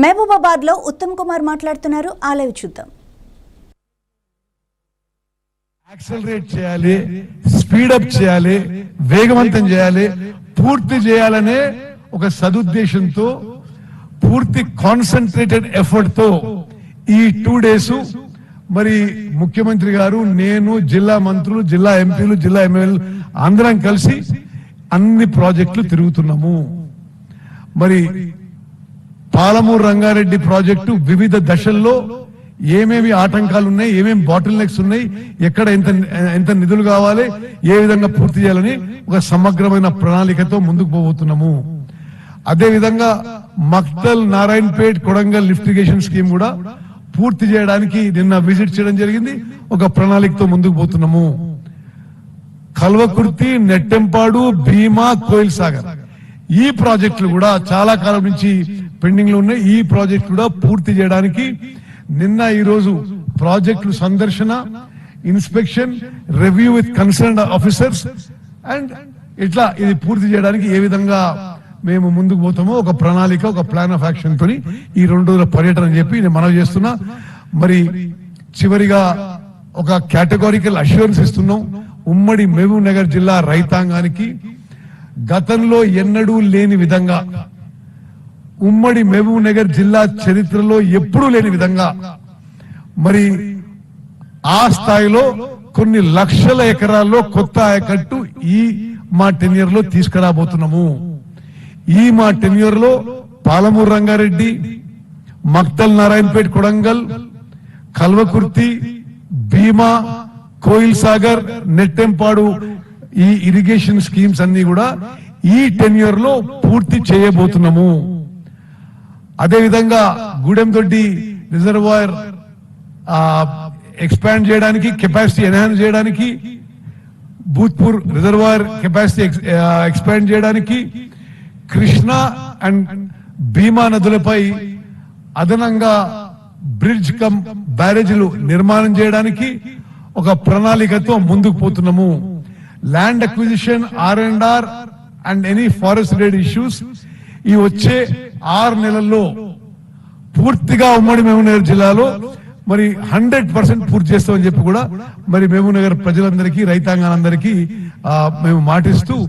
మహబూబాబాద్ లో ఉత్తమ్ కుమార్ మాట్లాడుతున్నారు. ఆ లైవ్ చూద్దాం. యాక్సలరేట్ చేయాలి, స్పీడప్ చేయాలి, వేగవంతం చేయాలి, పూర్తి చేయాలనే ఒక సదుద్దేశంతో పూర్తి కాన్సన్ట్రేటెడ్ ఎఫర్ట్ తో ఈ 2 days మరి ముఖ్యమంత్రి గారు, నేను, జిల్లా మంత్రులు, జిల్లా ఎంపీలు, జిల్లా ఎమ్మెల్యేలు అందరం కలిసి అన్ని ప్రాజెక్టులు తిరుగుతున్నాము. మరి పాలమూరు రంగారెడ్డి ప్రాజెక్టు వివిధ దశల్లో ఏమేమి ఆటంకాలు ఉన్నాయి, ఏమేమి బాటిల్ నెక్స్ ఉన్నాయి, ఎక్కడ ఎంత నిధులు కావాలి, ఏ విధంగా పూర్తి చేయాలని ఒక సమగ్రమైన ప్రణాళికతో ముందుకు పోబోతున్నాము. అదే విధంగా Maktal, Narayanpet, Kodangal lift irrigation scheme కూడా పూర్తి చేయడానికి నిన్న విజిట్ చేయడం జరిగింది. ఒక ప్రణాళికతో ముందుకు పోతున్నాము. కల్వకుర్తి, నెట్టెంపాడు, భీమా, కోయిల్ సాగర్ ఈ ప్రాజెక్టులు కూడా చాలా కాలం నుంచి పెండింగ్ లో ఉన్నాయి. ఈ ప్రాజెక్టు కూడా పూర్తి చేయడానికి నిన్న ఈ రోజు ప్రాజెక్టులు సందర్శన, inspection, review with concerned officers and ఇట్లా ఇది పూర్తి చేయడానికి ఏ విధంగా మేము ముందుకు పోతామో ఒక ప్రణాళిక, ఒక ప్లాన్ ఆఫ్ యాక్షన్ తోని ఈ 2 రోజుల పర్యటన అని చెప్పి నేను మనవి చేస్తున్నా. మరి చివరిగా ఒక కేటగారికల్ అష్యూరెన్స్ ఇస్తున్నాం. ఉమ్మడి మహబూబ్ నగర్ జిల్లా రైతాంగానికి గతంలో ఎన్నడూ లేని విధంగా, ఉమ్మడి మహబూబ్ నగర్ జిల్లా చరిత్రలో ఎప్పుడూ లేని విధంగా మరి ఆ స్థాయిలో కొన్ని లక్షల ఎకరాల్లో కొత్త ఆయకట్టు ఈ మా టెన్యూర్ లో తీసుకురాబోతున్నాము. ఈ మా టెన్యూర్ లో పాలమూరు రంగారెడ్డి, మక్తల్, నారాయణపేట్, కొడంగల్, కల్వకుర్తి, భీమా, కోయిల్ సాగర్, నెట్టెంపాడు ఈ ఇరిగేషన్ స్కీమ్స్ అన్ని కూడా ఈ టెన్యూర్ లో పూర్తి చేయబోతున్నాము. అదేవిధంగా గూడెందొడ్డి రిజర్వాయర్ ఎక్స్పాండ్ చేయడానికి, కెపాసిటీ ఎన్హాన్స్ చేయడానికి, భూత్పూర్ రిజర్వాయర్ కెపాసిటీ ఎక్స్పాండ్ చేయడానికి, కృష్ణా అండ్ భీమా నదులపై అదనంగా బ్రిడ్జ్ కమ్ బ్యారేజీలు నిర్మాణం చేయడానికి ఒక ప్రణాళికతో ముందుకు పోతున్నాము. Land acquisition, R&R and any forest related issues ఈ వచ్చే 6 నెలల్లో పూర్తిగా ఉమ్మడి మహబూబ్ నగర్ జిల్లాలో మరి 100% పూర్తి చేస్తామని చెప్పి కూడా మరి మహబూబ్ నగర్ ప్రజలందరికీ, రైతాంగానందరికీ మేము మాటిస్తూ